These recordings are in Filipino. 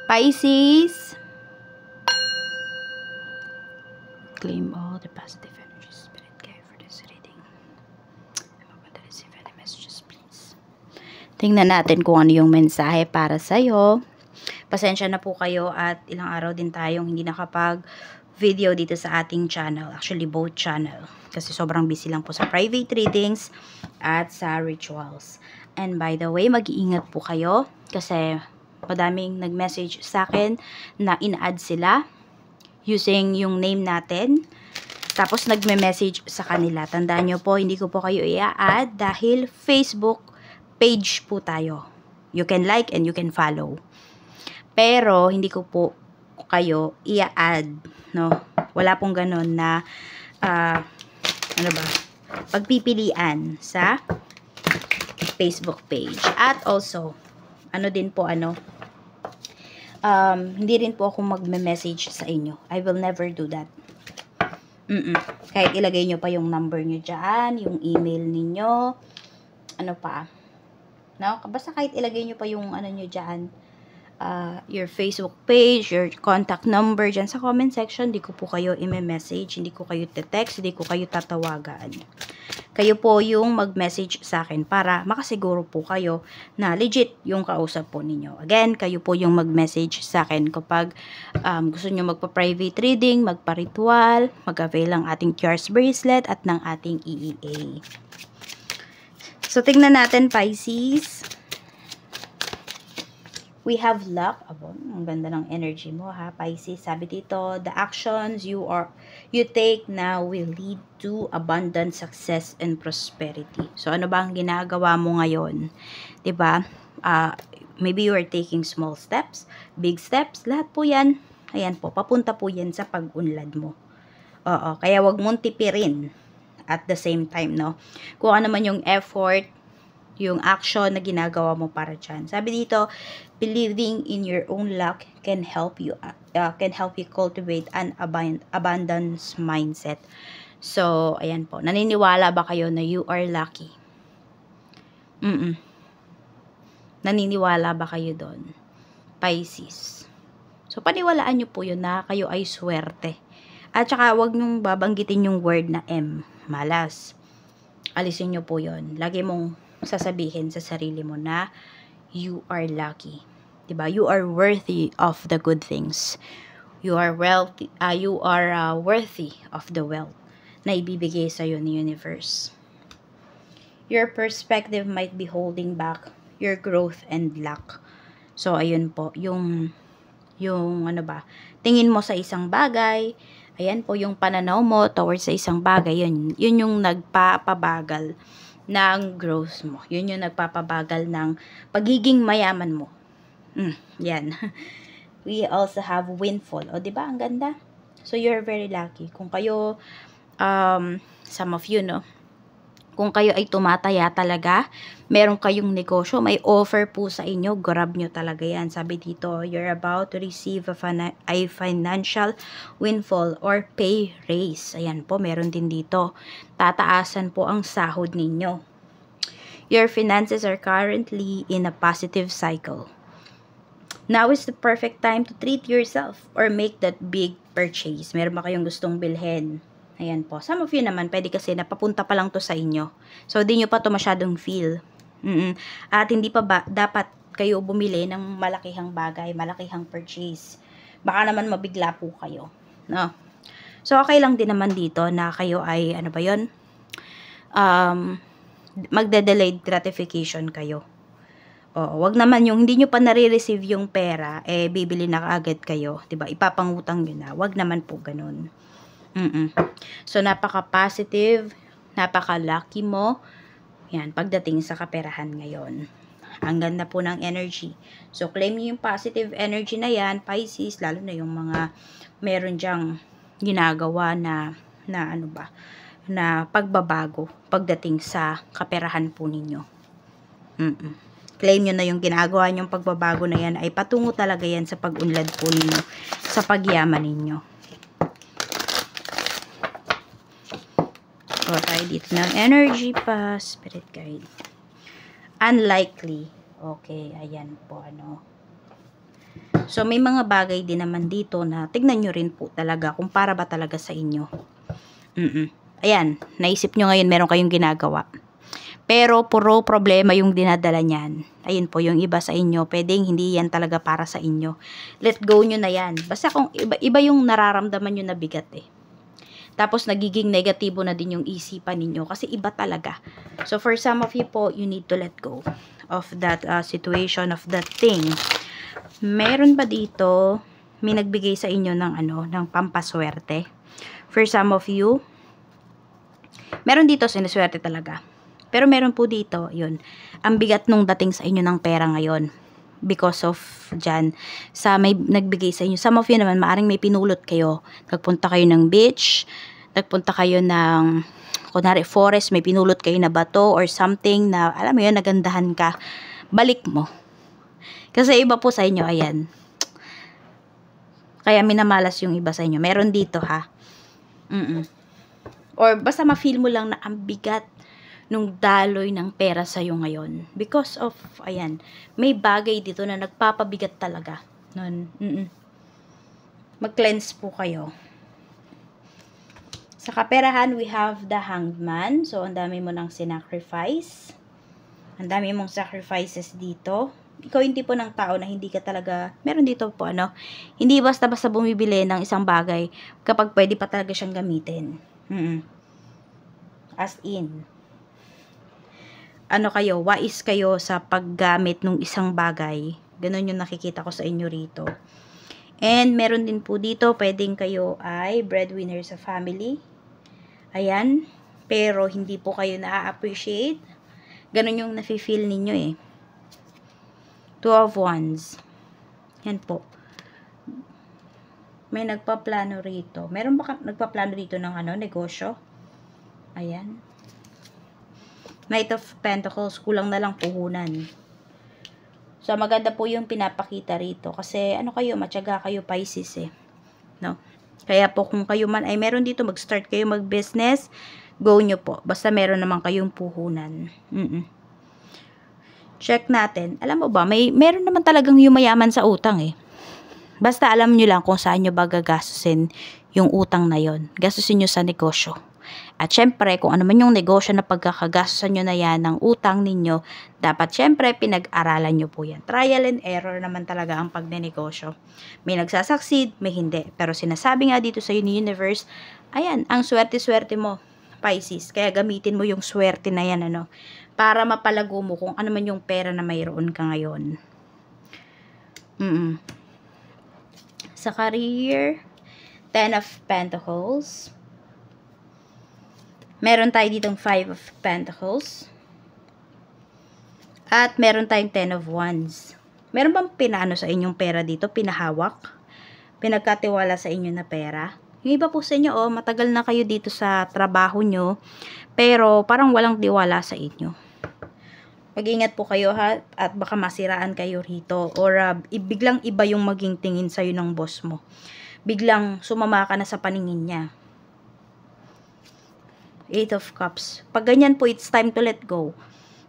Pisces, claim all the positive energies spirit guide for this reading. I'm going to receive any messages, please. Tingnan natin kung ano yung mensahe para sa'yo. Pasensya na po kayo at ilang araw din tayong hindi nakapag-video dito sa ating channel. Actually, both channel. Kasi sobrang busy lang po sa private readings at sa rituals. And by the way, mag-iingat po kayo kasi madaming nag-message sa akin na in-add sila using yung name natin. Tapos nagme-message sa kanila. Tandaan nyo po, hindi ko po kayo i-add dahil Facebook page po tayo. You can like and you can follow. Pero hindi ko po kayo i-add, no? Wala pong ganun na pagpipilian sa Facebook page. At also, hindi rin po ako magme-message sa inyo. I will never do that. Kahit ilagay nyo pa yung number nyo dyan, yung email ninyo, no? Basta kahit ilagay nyo pa yung nyo dyan, your Facebook page, your contact number dyan sa comment section, hindi ko po kayo i-message, hindi ko kayo te-text, hindi ko kayo tatawagan. Kayo po yung mag-message sa akin para makasiguro po kayo na legit yung kausap po ninyo. Again, kayo po yung mag-message sa akin kapag gusto nyo magpa-private reading, magpa-ritual, mag-avail ang ating Charles bracelet at ng ating EEA. So, tingnan natin, Pisces. We have luck. Ang ganda ng energy mo, ha, Pisces. Sabi dito, the actions you take now will lead to abundant success and prosperity. So, ano ba ang ginagawa mo ngayon? 'Di ba? Maybe you are taking small steps, big steps, lahat po 'yan. Ayan po, papunta po 'yan sa pag-unlad mo. Oo, kaya wag mong tipirin at the same time, no? Kung ano man yung effort, yung action na ginagawa mo para dyan. Sabi dito, believing in your own luck can help you cultivate an abundance mindset. So, ayan po. Naniniwala ba kayo na you are lucky? Naniniwala ba kayo doon? Pisces. So, paniwalaan nyo po yun na kayo ay swerte. At saka, huwag nyong babanggitin yung word na M. Malas. Alisin nyo po yun. Lagi mong sasabihin sa sarili mo na you are lucky. Diba? You are worthy of the good things. You are worthy of the wealth na ibibigay sa iyo ni universe. Your perspective might be holding back your growth and luck. So, ayun po, yung tingin mo sa isang bagay, ayan po, yung pananaw mo towards sa isang bagay, yun yung nagpapabagal ng growth mo. Yun yung nagpapabagal ng pagiging mayaman mo. Yan. We also have windfall. O, diba? Ang ganda. So, you're very lucky. Kung kayo, some of you, no? Kung kayo ay tumataya talaga, meron kayong negosyo, may offer po sa inyo, grab nyo talaga yan. Sabi dito, you're about to receive a financial windfall or pay raise. Ayan po, meron din dito. Tataasan po ang sahod ninyo. Your finances are currently in a positive cycle. Now is the perfect time to treat yourself or make that big purchase. Meron ba kayong gustong bilhin? Ayan po. Some of you naman, pwede kasi napapunta pa lang to sa inyo. So, di nyo pa to masyadong feel. At hindi pa dapat kayo bumili ng malakihang bagay, malakihang purchase. Baka naman mabigla po kayo. No? So, okay lang din naman dito na kayo ay, magde-delayed gratification kayo. Wag naman yung hindi nyo pa nare-receive yung pera, bibili na kaagad kayo. Diba? Ipapangutang nyo na. Wag naman po ganun. So, napaka-positive, napaka-lucky mo. Yan, pagdating sa kaperahan ngayon. Ang ganda po ng energy. So, claim nyo yung positive energy na yan, Pisces, lalo na yung mga meron dyang ginagawa na pagbabago pagdating sa kaperahan po ninyo. Claim nyo na yung ginagawa nyong pagbabago na yan ay patungo talaga yan sa pag-unlad po ninyo, sa pagyaman ninyo. O, tayo dito ng energy pa, spirit guide. Unlikely. Okay, ayan po, So, may mga bagay din naman dito na tignan nyo rin po talaga kung para ba talaga sa inyo. Ayan, naisip nyo ngayon meron kayong ginagawa. Pero puro problema yung dinadala niyan. Ayun po, yung iba sa inyo, pwedeng hindi yan talaga para sa inyo. Let go nyo na yan. Basta kung iba yung nararamdaman nyo na bigat eh. Tapos nagiging negatibo na din yung isipan ninyo kasi iba talaga. So for some of you po, you need to let go of that situation, of that thing. Meron ba dito, may nagbigay sa inyo ng ng pampaswerte? For some of you, meron dito sinuswerte talaga. Pero meron po dito, yun, ang bigat nung dating sa inyo ng pera ngayon. Because of dyan, sa may nagbigay sa inyo. Some of you naman, maaring may pinulot kayo. Nagpunta kayo ng beach, nagpunta kayo ng, kunwari, forest, may pinulot kayo na bato or something na, alam mo yun, nagandahan ka. Balik mo. Kasi iba po sa inyo, ayan. Kaya minamalas yung iba sa inyo. Meron dito, ha. Or basta ma-feel mo lang na ang bigat nung daloy ng pera sa'yo ngayon. Because of, ayan, may bagay dito na nagpapabigat talaga. Mag-cleanse po kayo. Sa kaperahan, we have the Hanged Man. So, ang dami mo ng sinacrifice. Ang dami mong sacrifices dito. Ikaw yung tipo ng tao na hindi ka talaga, meron dito po, hindi basta-basta bumibili ng isang bagay kapag pwede pa talaga siyang gamitin. As in, kayo, wais kayo sa paggamit ng isang bagay. Ganun yung nakikita ko sa inyo rito. And meron din po dito, pwedeng kayo ay breadwinner sa family. Ayan. Pero hindi po kayo na-appreciate. Ganun yung nafe-feel ninyo eh. Two of Wands. Yan po. May nagpaplano rito. Meron ba nagpaplano rito ng negosyo? Ayan. Knight of Pentacles, kulang na lang puhunan. So, maganda po yung pinapakita rito. Kasi, kayo, matyaga kayo, Pisces eh. No? Kaya po, kung kayo man ay meron dito, mag-start kayo mag-business, go nyo po. Basta meron naman kayong puhunan. Check natin. Alam mo ba, meron naman talagang yumayaman sa utang eh. Basta alam nyo lang kung saan nyo ba gagastusin yung utang na yon. Gastusin nyo sa negosyo. At syempre, kung ano man yung negosyo na pagkakagastusan nyo na yan ng utang ninyo, dapat syempre pinag-aralan nyo po yan. Trial and error naman talaga ang pagnenegosyo. May nagsasucceed, may hindi. Pero sinasabi nga dito sa universe, ayan, ang swerte-swerte mo, Pisces. Kaya gamitin mo yung swerte na yan, para mapalago mo kung ano man yung pera na mayroon ka ngayon. Sa career, 10 of Pentacles. Meron tayo ditong 5 of Pentacles. At meron tayong 10 of Wands. Meron bang pinaano sa inyong pera dito? Pinahawak? Pinagkatiwala sa inyo na pera? Yung iba po sa inyo, matagal na kayo dito sa trabaho nyo, pero parang walang tiwala sa inyo. Mag-ingat po kayo ha, at baka masiraan kayo rito. Or biglang iba yung maging tingin sa'yo ng boss mo. Biglang sumama ka na sa paningin niya. 8 of Cups. Pag ganyan po, it's time to let go.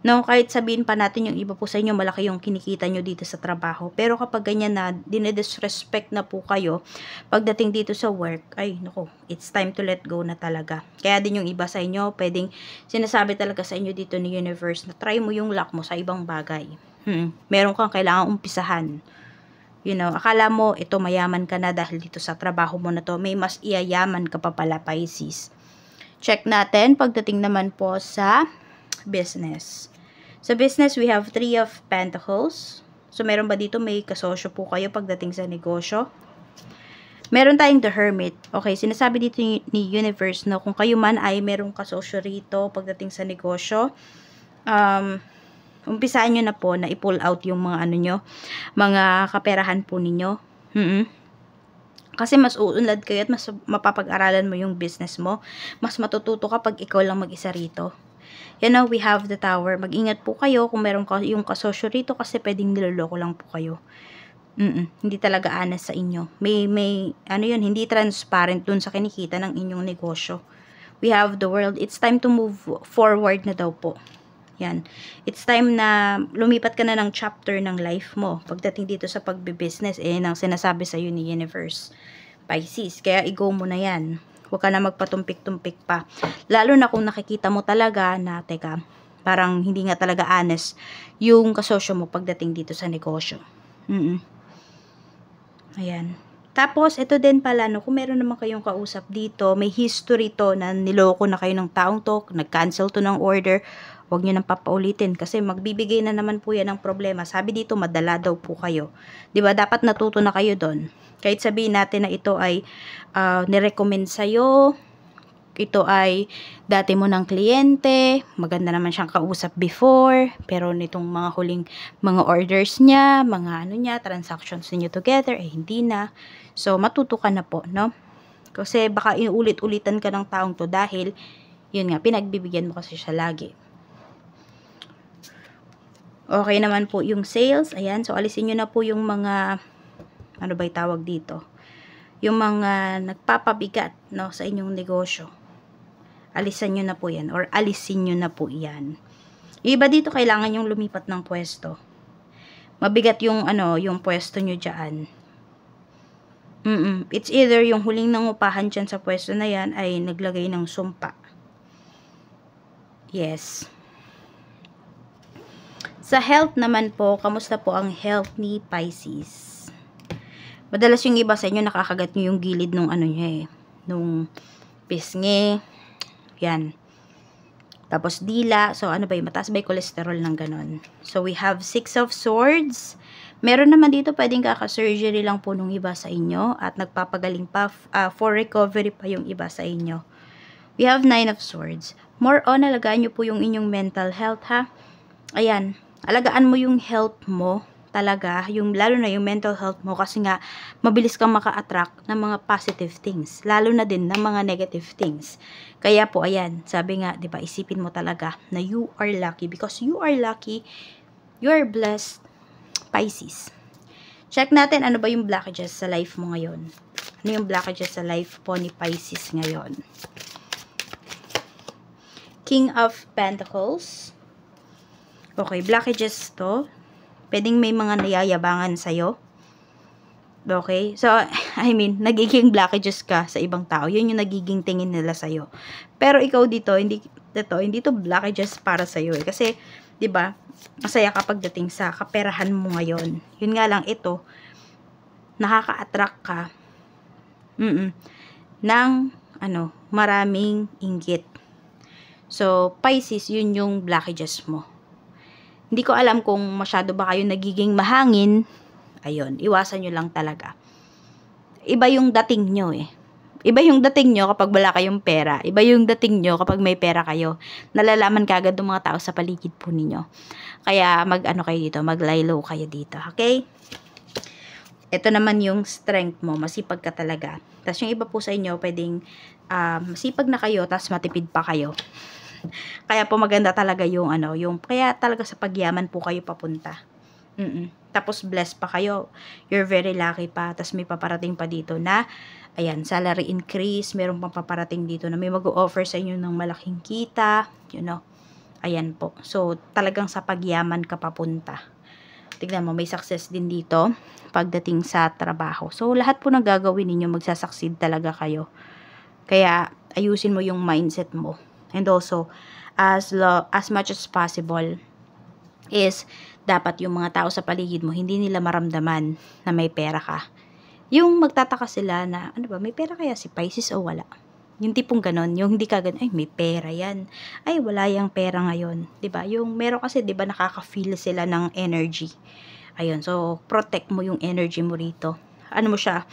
No, kahit sabihin pa natin yung iba po sa inyo, malaki yung kinikita nyo dito sa trabaho. Pero kapag ganyan na, dinedisrespect na po kayo, pagdating dito sa work, ay, naku, it's time to let go na talaga. Kaya din yung iba sa inyo, pwedeng sinasabi talaga sa inyo dito ni universe na try mo yung luck mo sa ibang bagay. Meron kang kailangang umpisahan. Akala mo, ito mayaman ka na dahil dito sa trabaho mo na to, may mas iyayaman ka pa pala, Pisces. Check natin, pagdating naman po sa business. Sa business, we have 3 of Pentacles. So, meron ba dito may kasosyo po kayo pagdating sa negosyo? Meron tayong The Hermit. Okay, sinasabi dito ni universe na kung kayo man ay merong kasosyo rito pagdating sa negosyo, umpisaan nyo na po na i-pull out yung mga mga kaperahan po ninyo. Kasi mas uunlad kayo at mas mapapag-aralan mo yung business mo. Mas matututo ka pag ikaw lang mag-isa rito. We have the Tower. Mag-ingat po kayo kung meron yung kasosyo rito kasi pwedeng niloloko lang po kayo. Hindi talaga honest sa inyo. May hindi transparent dun sa kinikita ng inyong negosyo. We have the World. It's time to move forward na daw po. Yan. It's time na lumipat ka na ng chapter ng life mo. Pagdating dito sa pagbibusiness, nang sinasabi sa'yo ni Universe, Pisces. Kaya i-go mo na yan. Huwag ka na magpatumpik-tumpik pa. Lalo na kung nakikita mo talaga na, teka, parang hindi nga talaga honest yung kasosyo mo pagdating dito sa negosyo. Ayan. Tapos, ito din pala, no, kung meron naman kayong kausap dito, may history to na niloko na kayo ng taong to, nag-cancel to ng order, huwag nyo nang papaulitin kasi magbibigay na naman po yan ng problema. Sabi dito, madala daw po kayo. Diba, dapat natuto na kayo doon. Kahit sabihin natin na ito ay nirecommend sa'yo, ito ay dati mo ng kliyente, maganda naman siyang kausap before, pero nitong mga huling mga orders niya, mga ano niya, transactions niyo together, hindi na. So, matuto ka na po, no? Kasi baka inulit-ulitan ka ng taong to dahil, yun nga, pinagbibigyan mo kasi siya lagi. Okay naman po yung sales, ayan, so alisin nyo na po yung mga, ano ba tawag dito? Yung mga nagpapabigat, no, sa inyong negosyo. Alisan nyo na po yan, or alisin nyo na po yan. Yung iba dito, kailangan yung lumipat ng pwesto. Mabigat yung, yung pwesto nyo dyan. It's either yung huling nangupahan dyan sa pwesto na yan, ay naglagay ng sumpa. Yes. Sa health naman po, kamusta po ang health ni Pisces? Madalas yung iba sa inyo, nakakagat nyo yung gilid nung nung pisngi. Yan. Tapos dila. So, ano ba yung mataas ba yung cholesterol ng ganon? So, we have 6 of Swords. Meron naman dito pwedeng kaka-surgery lang po nung iba sa inyo. At nagpapagaling pa for recovery pa yung iba sa inyo. We have 9 of Swords. More on, alagaan nyo po yung inyong mental health, ha? Ayan. Alagaan mo yung health mo. Talaga, lalo na yung mental health mo kasi nga mabilis kang maka-attract ng mga positive things, lalo na din ng mga negative things. Kaya po ayan, sabi nga, 'di ba, isipin mo talaga na you are lucky because you are lucky, you are blessed, Pisces. Check natin ano ba yung blockages sa life mo ngayon. Ano yung blockages sa life po ni Pisces ngayon? King of Pentacles. Okay, blockages to. Pwedeng may mga nayayabangan sa'yo. Okay? So, I mean, nagiging blockages ka sa ibang tao. Yun yung nagiging tingin nila sa'yo. Pero ikaw dito, hindi to blockages para sa'yo. Kasi, di ba, masaya kapag dating sa kaperahan mo ngayon. Yun nga lang, ito, nakaka-attract ka ng, maraming inggit. So, Pisces, yun yung blockages mo. Hindi ko alam kung masyado ba kayo nagiging mahangin. Ayun, iwasan nyo lang talaga. Iba yung dating nyo Iba yung dating nyo kapag wala kayong pera. Iba yung dating nyo kapag may pera kayo. Nalalaman kagad ng mga tao sa paligid po ninyo. Kaya kayo dito, mag-lie low kayo dito. Okay? Ito naman yung strength mo. Masipag ka talaga. Tapos yung iba po sa inyo, pwedeng masipag na kayo, tapos matipid pa kayo. Kaya po maganda talaga kaya talaga sa pagyaman po kayo papunta. Tapos blessed pa kayo. You're very lucky pa. Tapos may paparating pa dito na, ayan, salary increase. Meron pang paparating dito na may mag-o-offer sa inyo ng malaking kita. Ayan po. So, talagang sa pagyaman ka papunta. Tignan mo, may success din dito pagdating sa trabaho. So, lahat po na gagawin ninyo, magsasucceed talaga kayo. Kaya, ayusin mo yung mindset mo. And also, as much as possible, is dapat yung mga tao sa paligid mo, hindi nila maramdaman na may pera ka. Yung magtataka sila na, may pera kaya si Pisces o wala? Yung tipong ganon, yung hindi ka ganon, ay may pera yan. Ay wala yung pera ngayon. 'Di ba? Yung meron kasi 'di ba nakaka-feel sila ng energy. Ayun, so protect mo yung energy mo rito. Ano mo siya?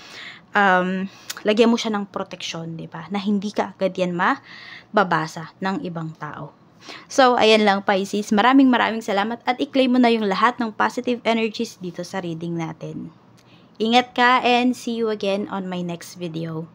Lagyan mo siya ng protection, 'di ba? Na hindi ka agad yan mababasa ng ibang tao. So, ayan lang Pisces. Maraming salamat at i-claim mo na yung lahat ng positive energies dito sa reading natin. Ingat ka and see you again on my next video.